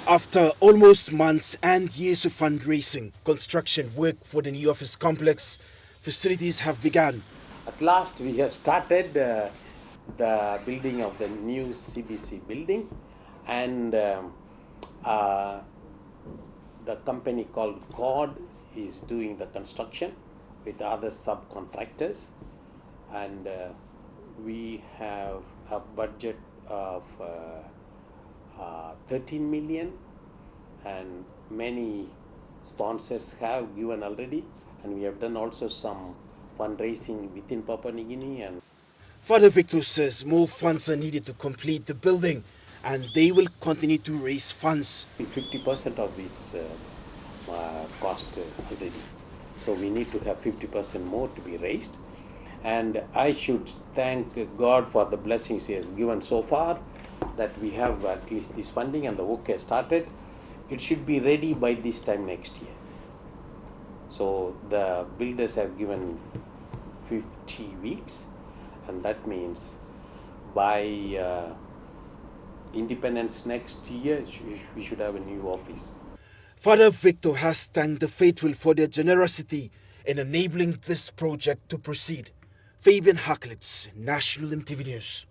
After almost months and years of fundraising, construction work for the new office complex facilities have begun. At last, we have started the building of the new CBC building, and uh, the company called God is doing the construction with other subcontractors, and we have a budget of 13 million, and many sponsors have given already, and we have done also some fundraising within Papua New Guinea. And Father Victor says more funds are needed to complete the building and they will continue to raise funds. 50% of its cost already, so we need to have 50% more to be raised. And I should thank God for the blessings He has given so far, that we have at least this funding and the work has started. It should be ready by this time next year. So the builders have given 50 weeks, and that means by independence next year we should have a new office. Father Victor has thanked the faithful for their generosity in enabling this project to proceed. Fabian Haklitz, National EMTV News.